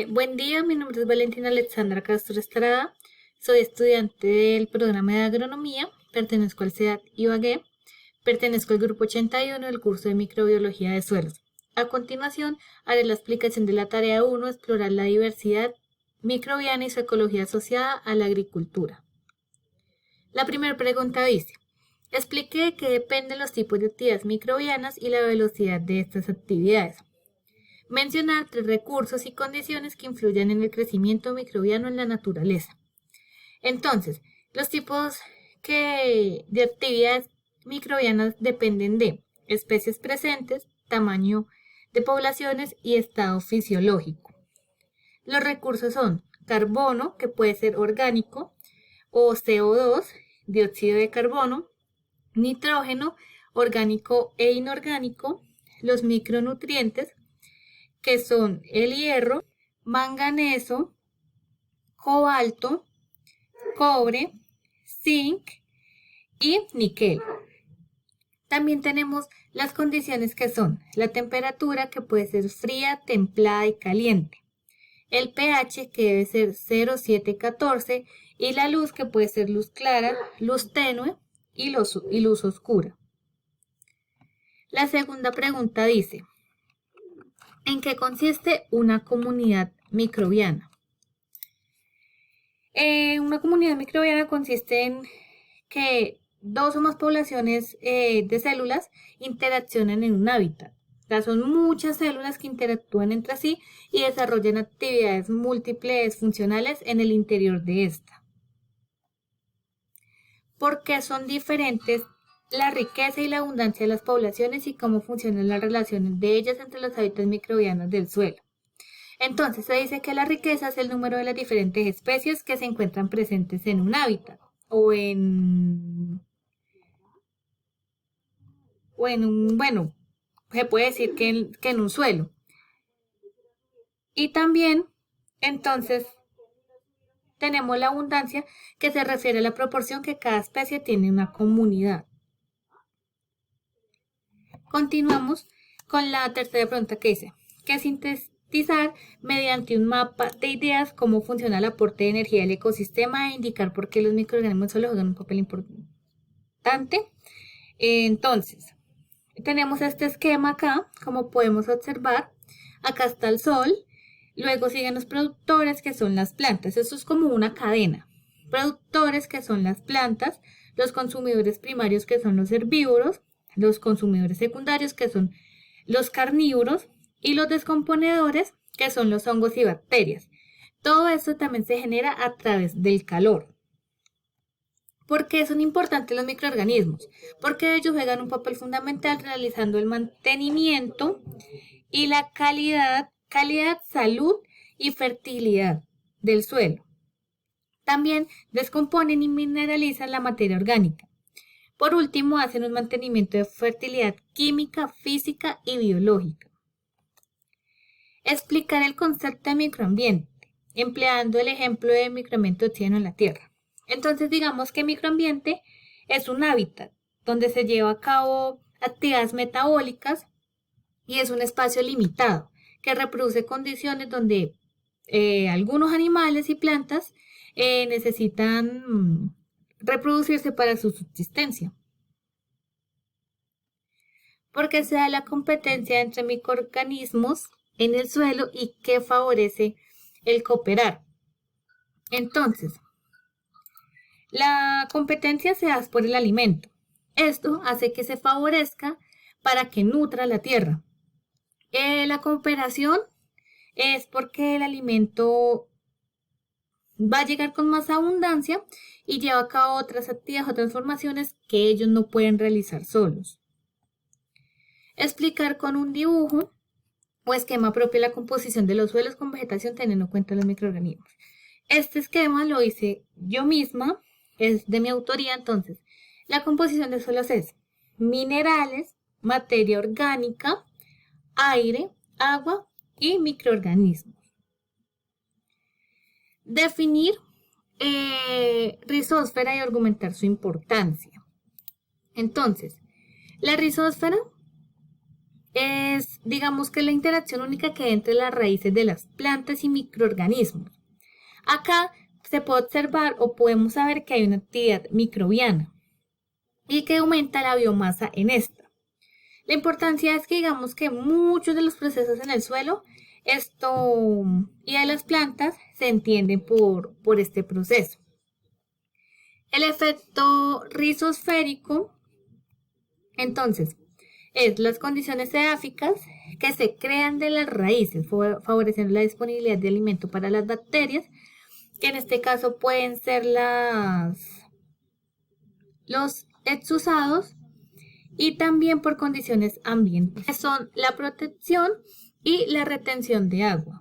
Buen día, mi nombre es Valentina Alexandra Castro Estrada, soy estudiante del programa de agronomía, pertenezco al CEDAT Ibagué, pertenezco al grupo 81 del curso de microbiología de suelos. A continuación, haré la explicación de la tarea 1, explorar la diversidad microbiana y su ecología asociada a la agricultura. La primera pregunta dice, explique de qué dependen los tipos de actividades microbianas y la velocidad de estas actividades. Mencionar 3 recursos y condiciones que influyen en el crecimiento microbiano en la naturaleza. Entonces, los tipos de actividades microbianas dependen de especies presentes, tamaño de poblaciones y estado fisiológico. Los recursos son carbono, que puede ser orgánico, o CO2, dióxido de carbono, nitrógeno, orgánico e inorgánico, los micronutrientes, que son el hierro, manganeso, cobalto, cobre, zinc y níquel. También tenemos las condiciones que son la temperatura, que puede ser fría, templada y caliente, el pH, que debe ser 0,714, y la luz, que puede ser luz clara, luz tenue y luz oscura. La segunda pregunta dice, ¿en qué consiste una comunidad microbiana? Una comunidad microbiana consiste en que dos o más poblaciones de células interaccionan en un hábitat. O sea, son muchas células que interactúan entre sí y desarrollan actividades múltiples funcionales en el interior de esta. ¿Por qué son diferentes la riqueza y la abundancia de las poblaciones y cómo funcionan las relaciones de ellas entre los hábitats microbianos del suelo? Entonces se dice que la riqueza es el número de las diferentes especies que se encuentran presentes en un hábitat bueno, se puede decir que en un suelo. Y también, entonces, tenemos la abundancia, que se refiere a la proporción que cada especie tiene en una comunidad. Continuamos con la tercera pregunta que dice, ¿qué sintetizar mediante un mapa de ideas cómo funciona el aporte de energía del ecosistema e indicar por qué los microorganismos solo juegan un papel importante? Entonces, tenemos este esquema acá, como podemos observar. Acá está el sol, luego siguen los productores, que son las plantas. Esto es como una cadena. Productores, que son las plantas, los consumidores primarios, que son los herbívoros, los consumidores secundarios, que son los carnívoros, y los descomponedores, que son los hongos y bacterias. Todo esto también se genera a través del calor. ¿Por qué son importantes los microorganismos? Porque ellos juegan un papel fundamental realizando el mantenimiento y la calidad, salud y fertilidad del suelo. También descomponen y mineralizan la materia orgánica. Por último, hacen un mantenimiento de fertilidad química, física y biológica. Explicar el concepto de microambiente, empleando el ejemplo de microambiente oxígeno en la Tierra. Entonces, digamos que microambiente es un hábitat donde se lleva a cabo actividades metabólicas y es un espacio limitado que reproduce condiciones donde algunos animales y plantas necesitan reproducirse para su subsistencia. Porque se da la competencia entre microorganismos en el suelo y que favorece el cooperar. Entonces, la competencia se da por el alimento. Esto hace que se favorezca para que nutra la tierra. La cooperación es porque el alimento va a llegar con más abundancia y lleva a cabo otras actividades o transformaciones que ellos no pueden realizar solos. Explicar con un dibujo o esquema propio la composición de los suelos con vegetación teniendo en cuenta los microorganismos. Este esquema lo hice yo misma, es de mi autoría. Entonces, la composición de suelos es minerales, materia orgánica, aire, agua y microorganismos. Definir rizósfera y argumentar su importancia. Entonces, la rizósfera es, digamos que la interacción única que hay entre las raíces de las plantas y microorganismos. Acá se puede observar o podemos saber que hay una actividad microbiana y que aumenta la biomasa en esta. La importancia es que digamos que muchos de los procesos en el suelo y de las plantas se entienden por este proceso. El efecto rizosférico, entonces, es las condiciones edáficas que se crean de las raíces, favoreciendo la disponibilidad de alimento para las bacterias, que en este caso pueden ser los exusados, y también por condiciones ambientales, que son la protección y la retención de agua.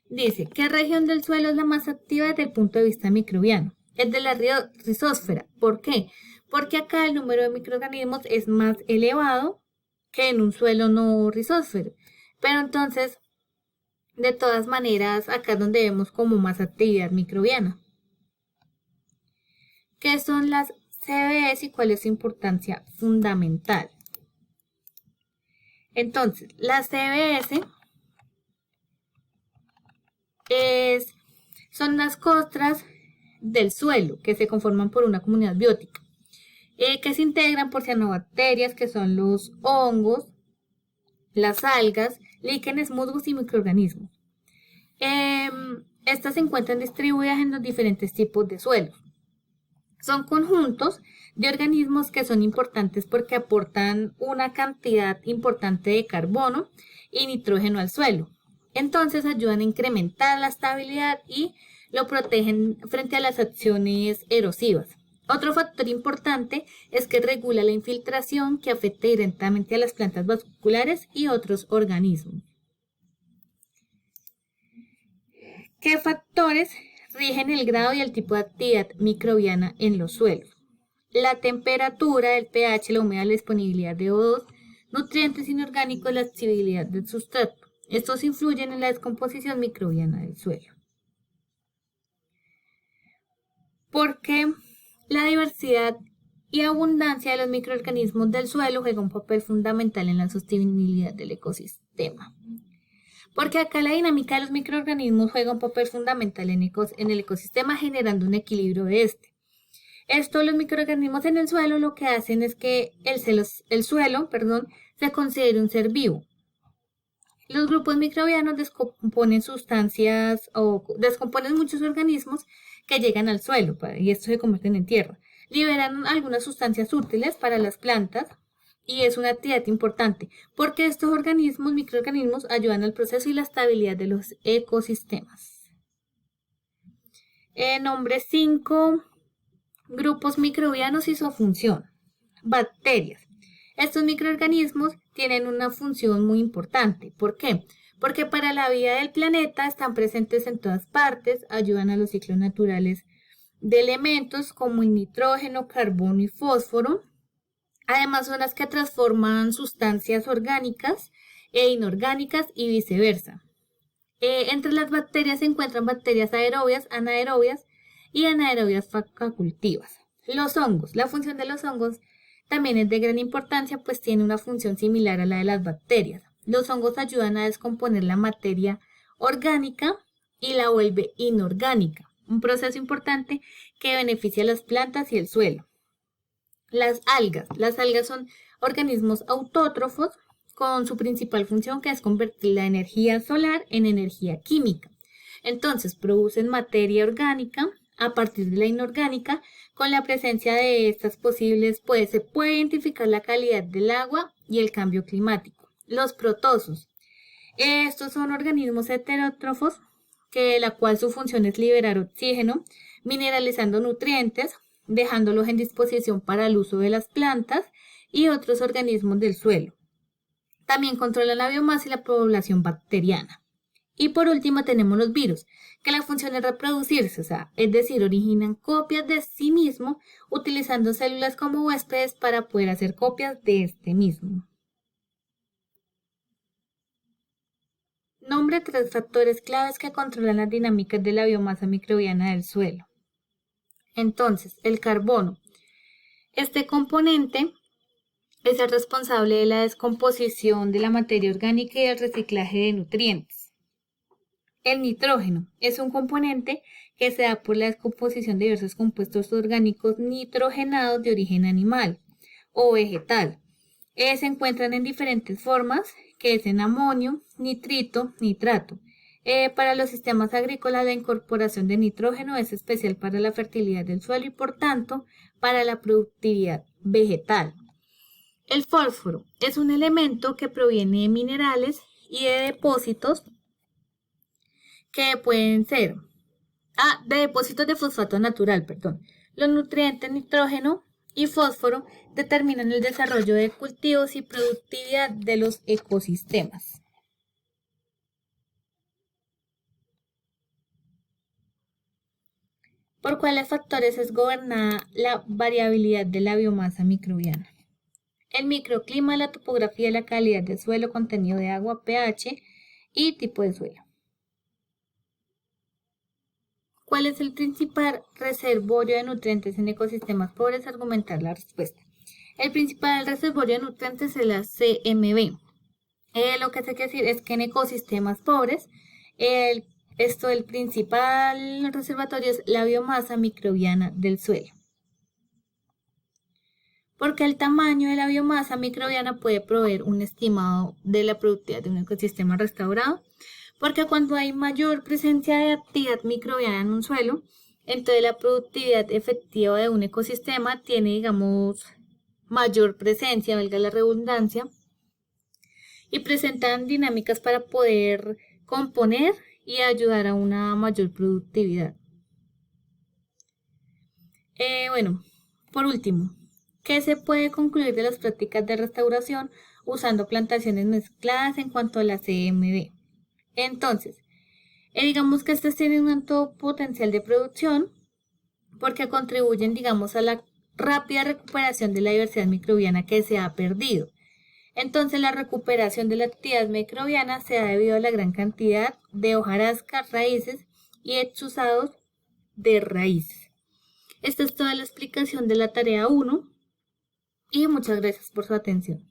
Dice, ¿qué región del suelo es la más activa desde el punto de vista microbiano? Es de la rizósfera. ¿Por qué? Porque acá el número de microorganismos es más elevado que en un suelo no rizósfero. Pero entonces, de todas maneras, acá es donde vemos como más actividad microbiana. ¿Qué son las CBS y cuál es su importancia fundamental? Entonces, las CBS son las costras del suelo que se conforman por una comunidad biótica, que se integran por cianobacterias, que son los hongos, las algas, líquenes, musgos y microorganismos. Estas se encuentran distribuidas en los diferentes tipos de suelos. Son conjuntos de organismos que son importantes porque aportan una cantidad importante de carbono y nitrógeno al suelo. Entonces ayudan a incrementar la estabilidad y lo protegen frente a las acciones erosivas. Otro factor importante es que regula la infiltración que afecta directamente a las plantas vasculares y otros organismos. ¿Qué factores rigen el grado y el tipo de actividad microbiana en los suelos? La temperatura, el pH, la humedad, la disponibilidad de O2, nutrientes inorgánicos, la accesibilidad del sustrato. Estos influyen en la descomposición microbiana del suelo. Porque la diversidad y abundancia de los microorganismos del suelo juega un papel fundamental en la sostenibilidad del ecosistema. Porque acá la dinámica de los microorganismos juega un papel fundamental en el ecosistema, generando un equilibrio de este. Los microorganismos en el suelo lo que hacen es que el suelo se considere un ser vivo. Los grupos microbianos descomponen sustancias o descomponen muchos organismos que llegan al suelo y estos se convierten en tierra. Liberan algunas sustancias útiles para las plantas y es una actividad importante porque estos microorganismos, ayudan al proceso y la estabilidad de los ecosistemas. Nombre 5. Grupos microbianos y su función. Bacterias. Estos microorganismos tienen una función muy importante. ¿Por qué? Porque para la vida del planeta están presentes en todas partes, ayudan a los ciclos naturales de elementos como el nitrógeno, carbono y fósforo. Además son las que transforman sustancias orgánicas e inorgánicas y viceversa. Entre las bacterias se encuentran bacterias aerobias, anaerobias y anaerobias facultativas. Los hongos. La función de los hongos también es de gran importancia, pues tiene una función similar a la de las bacterias. Los hongos ayudan a descomponer la materia orgánica y la vuelve inorgánica, un proceso importante que beneficia a las plantas y el suelo. Las algas. Las algas son organismos autótrofos con su principal función, que es convertir la energía solar en energía química. Entonces producen materia orgánica a partir de la inorgánica. Con la presencia de estas posibles, se puede identificar la calidad del agua y el cambio climático. Los protozoos. Estos son organismos heterótrofos, la cual su función es liberar oxígeno, mineralizando nutrientes, dejándolos en disposición para el uso de las plantas y otros organismos del suelo. También controlan la biomasa y la población bacteriana. Y por último tenemos los virus, que la función es reproducirse, es decir, originan copias de sí mismo utilizando células como huéspedes para poder hacer copias de este mismo. Nombre 3 factores claves que controlan las dinámicas de la biomasa microbiana del suelo. Entonces, el carbono. Este componente es el responsable de la descomposición de la materia orgánica y el reciclaje de nutrientes. El nitrógeno es un componente que se da por la descomposición de diversos compuestos orgánicos nitrogenados de origen animal o vegetal. Se encuentran en diferentes formas, que es en amonio, nitrito, nitrato. Para los sistemas agrícolas, la incorporación de nitrógeno es especial para la fertilidad del suelo y, por tanto, para la productividad vegetal. El fósforo es un elemento que proviene de minerales y de depósitos que pueden ser de depósitos de fosfato natural, perdón. Los nutrientes nitrógeno y fósforo determinan el desarrollo de cultivos y productividad de los ecosistemas. ¿Por cuáles factores es gobernada la variabilidad de la biomasa microbiana? El microclima, la topografía, la calidad del suelo, contenido de agua, pH y tipo de suelo. ¿Cuál es el principal reservorio de nutrientes en ecosistemas pobres? Argumentar la respuesta. El principal reservorio de nutrientes es la CMB. Lo que se quiere decir es que en ecosistemas pobres, el principal reservatorio es la biomasa microbiana del suelo. Porque el tamaño de la biomasa microbiana puede proveer un estimado de la productividad de un ecosistema restaurado. Porque cuando hay mayor presencia de actividad microbiana en un suelo, entonces la productividad efectiva de un ecosistema tiene, digamos, mayor presencia, valga la redundancia, y presentan dinámicas para poder componer y ayudar a una mayor productividad. Bueno, por último, ¿qué se puede concluir de las prácticas de restauración usando plantaciones mezcladas en cuanto a la CMB? Entonces, digamos que estas tienen un alto potencial de producción porque contribuyen, digamos, a la rápida recuperación de la diversidad microbiana que se ha perdido. Entonces, la recuperación de la actividad microbiana se da debido a la gran cantidad de hojarasca, raíces y exudados de raíces. Esta es toda la explicación de la tarea 1 y muchas gracias por su atención.